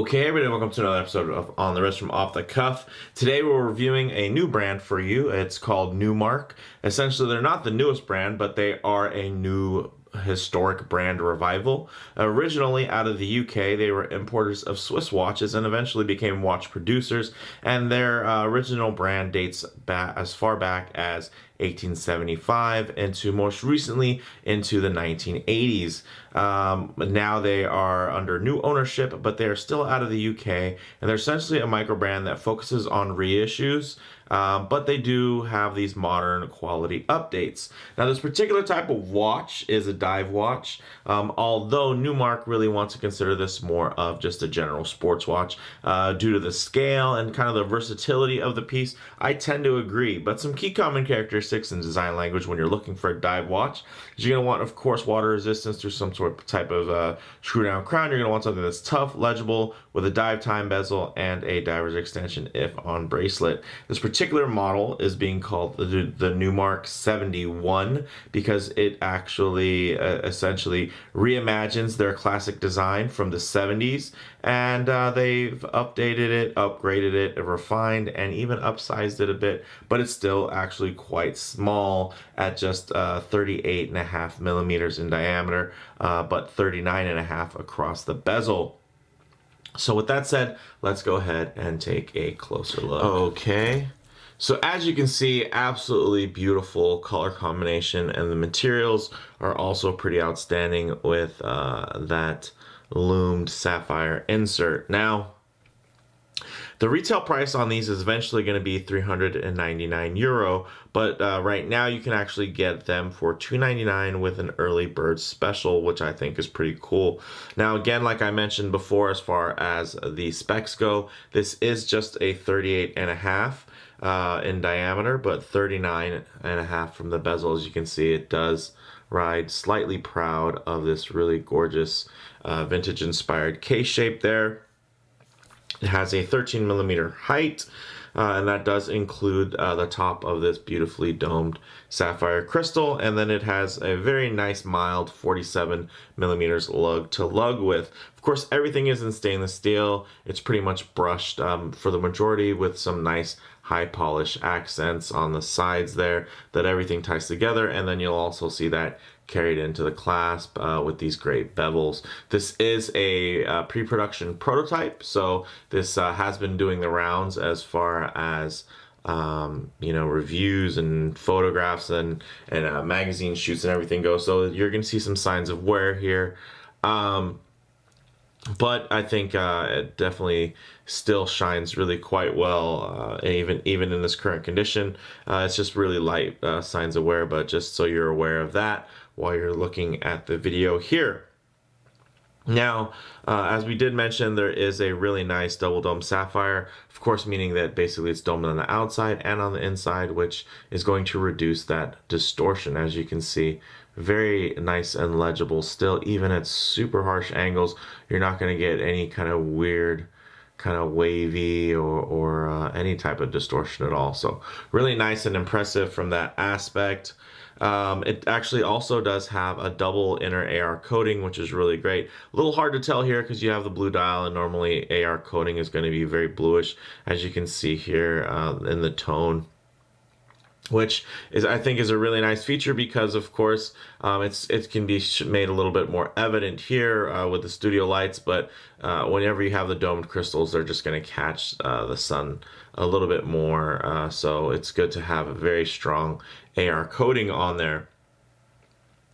Okay, everybody, welcome to another episode of On the Wrist from Off the Cuff. Today we're reviewing a new brand for you. It's called Newmark. Essentially, they're not the newest brand, but they are a new historic brand revival. Originally out of the UK, they were importers of Swiss watches and eventually became watch producers, and their original brand dates back as far back as 1875 and to most recently into the 1980s. Now they are under new ownership, but they are still out of the UK, and they're essentially a micro brand that focuses on reissues, but they do have these modern quality updates. Now, this particular type of watch is a dive watch, although Newmark really wants to consider this more of just a general sports watch. Due to the scale and kind of the versatility of the piece, I tend to agree, but some key common characteristics and design language when you're looking for a dive watch is you're going to want, of course, water resistance through some sort of type of screw down crown. You're going to want something that's tough, legible, with a dive time bezel and a diver's extension if on bracelet. This particular model is being called the Newmark 71 because it actually essentially reimagines their classic design from the 70s, and they've updated it, upgraded it, refined, and even upsized it a bit, but it's still actually quite small at just 38.5 millimeters in diameter, but 39.5 across the bezel. So with that said, let's go ahead and take a closer look. Okay. So as you can see, absolutely beautiful color combination, and the materials are also pretty outstanding with that loomed sapphire insert. Now, the retail price on these is eventually going to be €399, but right now you can actually get them for $299 with an early bird special, which I think is pretty cool. Now, again, like I mentioned before, as far as the specs go, this is just a 38.5 in diameter, but 39.5 from the bezel. As you can see, it does ride slightly proud of this really gorgeous vintage inspired case shape there. It has a 13 millimeter height, and that does include the top of this beautifully domed sapphire crystal, and then it has a very nice mild 47 millimeters lug to lug width. Of course, everything is in stainless steel. It's pretty much brushed for the majority, with some nice high polish accents on the sides there that everything ties together, and then you'll also see that carried into the clasp with these great bevels. This is a pre-production prototype, so this has been doing the rounds as far as reviews and photographs and magazine shoots and everything goes. So you're going to see some signs of wear here. But I think it definitely still shines really quite well, even in this current condition. It's just really light signs of wear, but just so you're aware of that while you're looking at the video here. Now, as we did mention, there is a really nice double dome sapphire, of course, meaning that basically it's domed on the outside and on the inside, which is going to reduce that distortion. As you can see, very nice and legible still, even at super harsh angles. You're not going to get any kind of weird, kind of wavy or any type of distortion at all. So really nice and impressive from that aspect. It actually also does have a double inner AR coating, which is really great. A little hard to tell here because you have the blue dial, and normally AR coating is going to be very bluish, as you can see here in the tone, which is, I think, is a really nice feature because, of course, it can be made a little bit more evident here with the studio lights, but whenever you have the domed crystals, they're just going to catch the sun a little bit more, so it's good to have a very strong AR coating on there.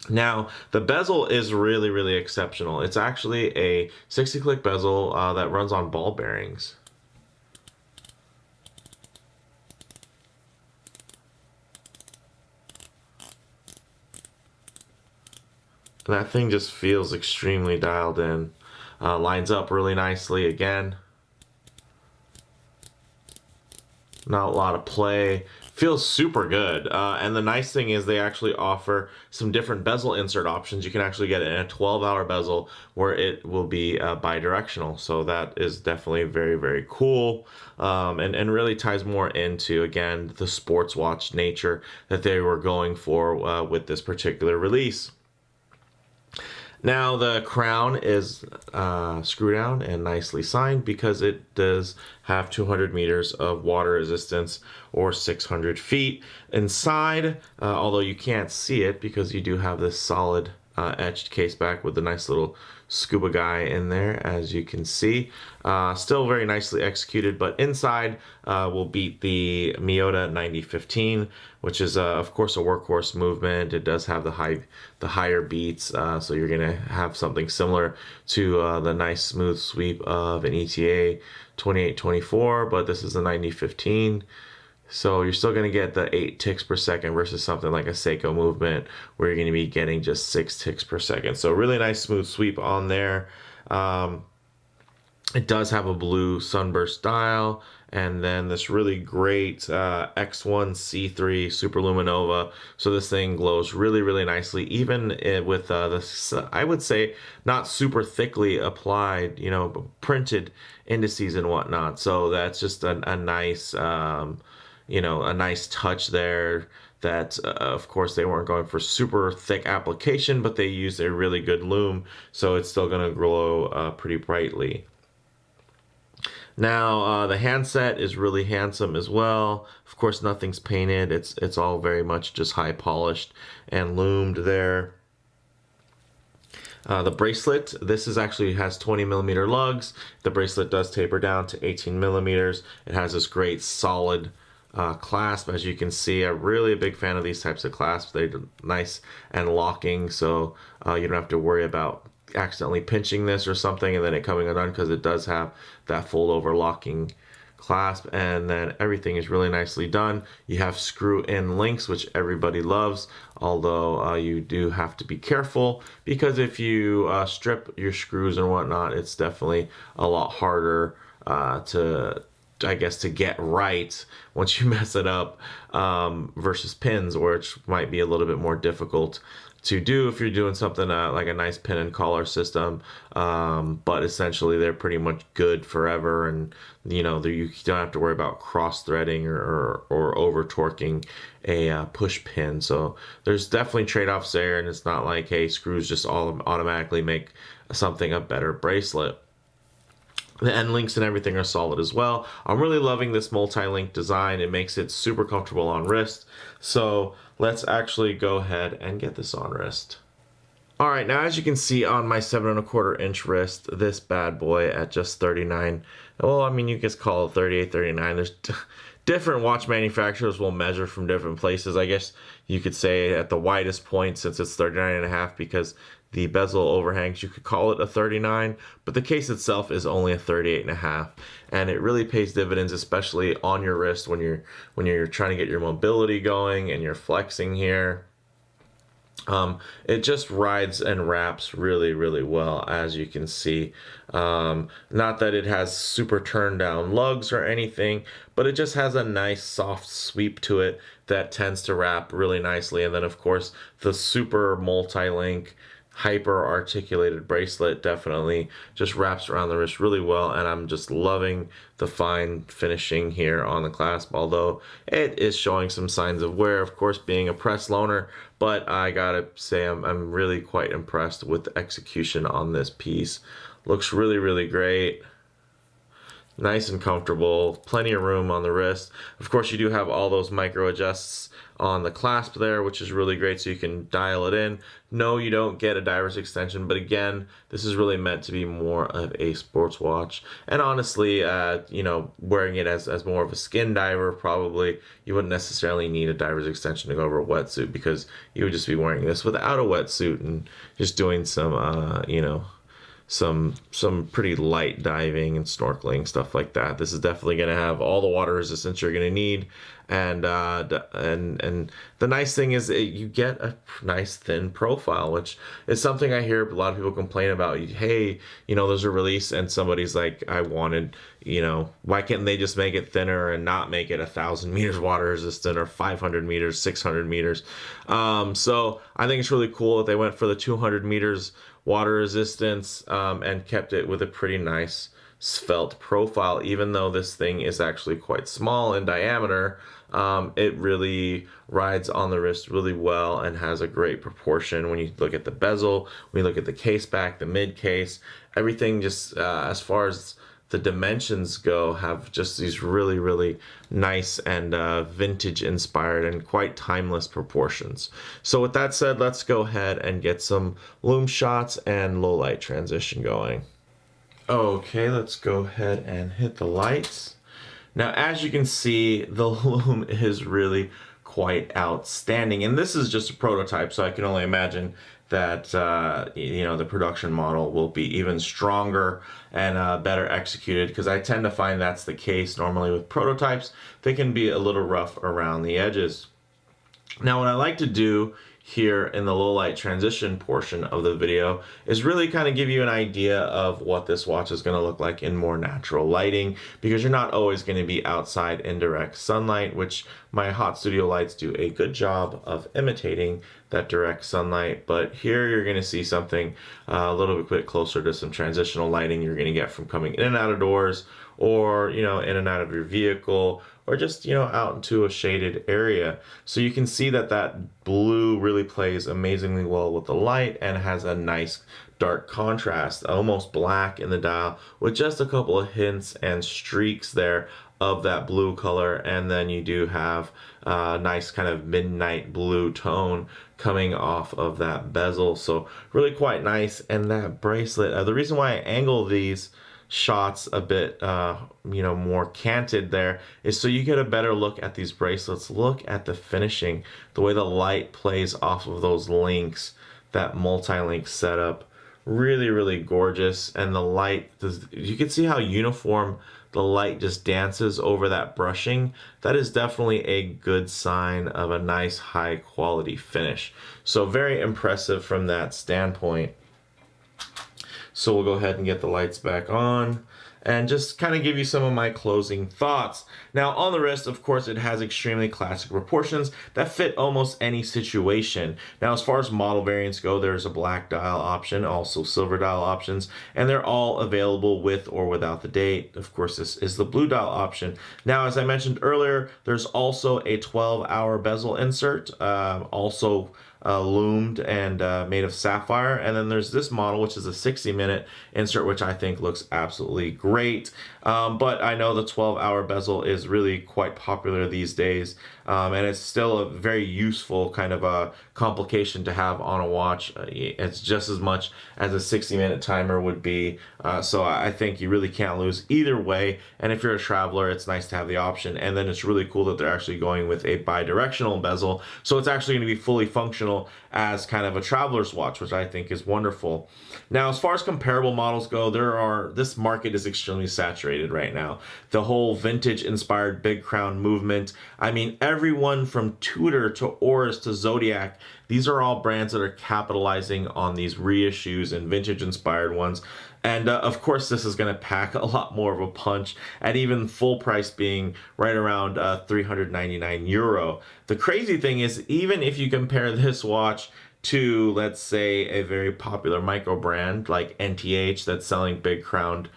Now, the bezel is really, really exceptional. It's actually a 60-click bezel that runs on ball bearings. That thing just feels extremely dialed in. Lines up really nicely again. Not a lot of play. Feels super good. And the nice thing is they actually offer some different bezel insert options. You can actually get it in a 12-hour bezel where it will be bi-directional. So that is definitely very, very cool. And really ties more into, again, the sports watch nature that they were going for with this particular release. Now the crown is screw down and nicely signed because it does have 200 meters of water resistance or 600 feet inside, although you can't see it because you do have this solid etched case back with the nice little scuba guy in there, as you can see. Still very nicely executed, but inside will beat the Miyota 9015, which is of course a workhorse movement. It does have the higher beats, so you're gonna have something similar to the nice smooth sweep of an ETA 2824, but this is a 9015. So you're still going to get the 8 ticks per second versus something like a Seiko movement where you're going to be getting just 6 ticks per second. So really nice smooth sweep on there. It does have a blue sunburst dial, and then this really great X1C3 Superluminova. So this thing glows really, really nicely, even with this, I would say, not super thickly applied, printed indices and whatnot. So that's just a nice, a nice touch there. That of course they weren't going for super thick application, but they used a really good lume, so it's still going to glow pretty brightly. Now the handset is really handsome as well. Of course, nothing's painted. It's all very much just high polished and loomed there. The bracelet, this is actually has 20 millimeter lugs. The bracelet does taper down to 18 millimeters. It has this great solid clasp, as you can see. I'm really a big fan of these types of clasps. They're nice and locking, so you don't have to worry about accidentally pinching this or something and then it coming undone, because it does have that fold over locking clasp, and then everything is really nicely done. You have screw in links, which everybody loves, although you do have to be careful, because if you strip your screws and whatnot, it's definitely a lot harder to get right once you mess it up, versus pins, which might be a little bit more difficult to do if you're doing something like a nice pin and collar system, but essentially they're pretty much good forever, and you don't have to worry about cross threading or over torquing a push pin. So there's definitely trade-offs there, and it's not like, hey, screws just all automatically make something a better bracelet. The end links and everything are solid as well. I'm really loving this multi-link design. It makes it super comfortable on wrist. So let's actually go ahead and get this on wrist. All right, now as you can see on my 7¼ inch wrist, this bad boy at just 39. Well, I mean, you can call it 38, 39. There's different watch manufacturers will measure from different places. I guess you could say at the widest point, since it's 39.5, because the bezel overhangs, you could call it a 39, but the case itself is only a 38.5, and it really pays dividends, especially on your wrist when you're trying to get your mobility going and you're flexing here. It just rides and wraps really, really well, as you can see. Not that it has super turned down lugs or anything, but it just has a nice soft sweep to it that tends to wrap really nicely. And then of course the super multi-link hyper articulated bracelet definitely just wraps around the wrist really well, and I'm just loving the fine finishing here on the clasp, although it is showing some signs of wear, of course, being a press loaner, but I gotta say I'm really quite impressed with the execution on this piece. Looks really, really great. Nice and comfortable, plenty of room on the wrist. Of course, you do have all those micro adjusts on the clasp there, which is really great, so you can dial it in. No, you don't get a diver's extension, but again, this is really meant to be more of a sports watch. And honestly, wearing it as more of a skin diver, probably you wouldn't necessarily need a diver's extension to go over a wetsuit, because you would just be wearing this without a wetsuit and just doing some pretty light diving and snorkeling, stuff like that. This is definitely going to have all the water resistance you're going to need, and the nice thing is you get a nice thin profile, which is something I hear a lot of people complain about. Hey, there's a release and somebody's like, I wanted, why can't they just make it thinner and not make it 1,000 meters water resistant or 500 meters, 600 meters? So I think it's really cool that they went for the 200 meters water resistance, and kept it with a pretty nice svelte profile. Even though this thing is actually quite small in diameter, it really rides on the wrist really well and has a great proportion. When you look at the bezel, when you look at the case back, the mid case, everything just as far as the dimensions go, have just these really, really nice and vintage inspired and quite timeless proportions. So with that said, let's go ahead and get some loom shots and low light transition going. Okay, let's go ahead and hit the lights. Now, as you can see, the loom is really quite outstanding, and this is just a prototype, so I can only imagine that the production model will be even stronger and better executed, because I tend to find that's the case normally with prototypes. They can be a little rough around the edges. Now, what I like to do here in the low light transition portion of the video is really kind of give you an idea of what this watch is going to look like in more natural lighting, because you're not always going to be outside in direct sunlight, which my hot studio lights do a good job of imitating that direct sunlight. But here you're going to see something a little bit closer to some transitional lighting you're going to get from coming in and out of doors, or in and out of your vehicle, or just out into a shaded area. So you can see that that blue really plays amazingly well with the light and has a nice dark contrast, almost black in the dial, with just a couple of hints and streaks there of that blue color. And then you do have a nice kind of midnight blue tone coming off of that bezel, so really quite nice. And that bracelet, the reason why I angle these shots a bit more canted there is so you get a better look at these bracelets. Look at the finishing, the way the light plays off of those links, that multi-link setup, really, really gorgeous. And the light, you can see how uniform the light just dances over that brushing. That is definitely a good sign of a nice high quality finish. So very impressive from that standpoint. So we'll go ahead and get the lights back on and just kind of give you some of my closing thoughts. Now, on the wrist, of course, it has extremely classic proportions that fit almost any situation. Now, as far as model variants go, there's a black dial option, also silver dial options, and they're all available with or without the date. Of course, this is the blue dial option. Now, as I mentioned earlier, there's also a 12-hour bezel insert, also loomed and made of sapphire. And then there's this model, which is a 60-minute insert, which I think looks absolutely great. But I know the 12-hour bezel is really quite popular these days, and it's still a very useful kind of a complication to have on a watch. It's just as much as a 60-minute timer would be, so I think you really can't lose either way. And if you're a traveler, it's nice to have the option. And then it's really cool that they're actually going with a bi-directional bezel, so it's actually going to be fully functional as kind of a traveler's watch, which I think is wonderful. Now, as far as comparable models go, this market is extremely saturated right now. The whole vintage inspired big crown movement, I mean, everyone from Tudor to Oris to Zodiac, these are all brands that are capitalizing on these reissues and vintage inspired ones. And of course, this is going to pack a lot more of a punch at even full price being right around €399. The crazy thing is, even if you compare this watch to, let's say, a very popular micro brand like NTH that's selling big crowned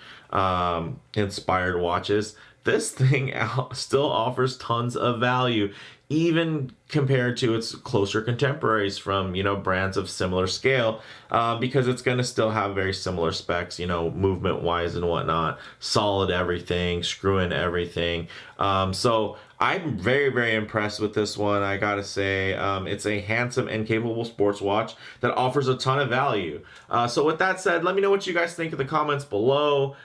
inspired watches, this thing still offers tons of value, even compared to its closer contemporaries from brands of similar scale, because it's going to still have very similar specs, movement wise and whatnot, solid everything, screw in everything. So I'm very, very impressed with this one. I gotta say, it's a handsome and capable sports watch that offers a ton of value. So with that said, let me know what you guys think in the comments below.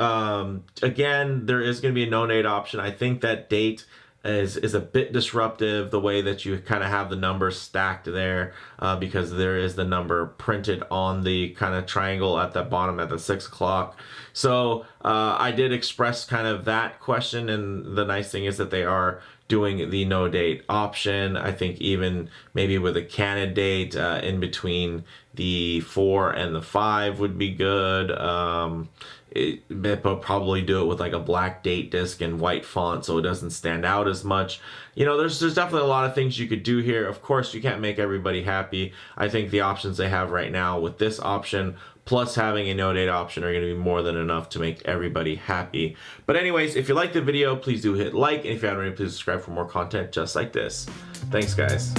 Again, there is going to be a no date option. I think that date is a bit disruptive, the way that you kind of have the numbers stacked there, because there is the number printed on the kind of triangle at the bottom at the 6 o'clock. So I did express kind of that question, and the nice thing is that they are doing the no date option. I think even maybe with a Canon date in between the 4 and the 5 would be good. But probably do it with like a black date disc and white font so it doesn't stand out as much. You know, there's definitely a lot of things you could do here. Of course, you can't make everybody happy. I think the options they have right now with this option plus having a no date option are going to be more than enough to make everybody happy. But anyways, if you liked the video, please do hit like, and if you haven't already, please subscribe for more content just like this. Thanks, guys.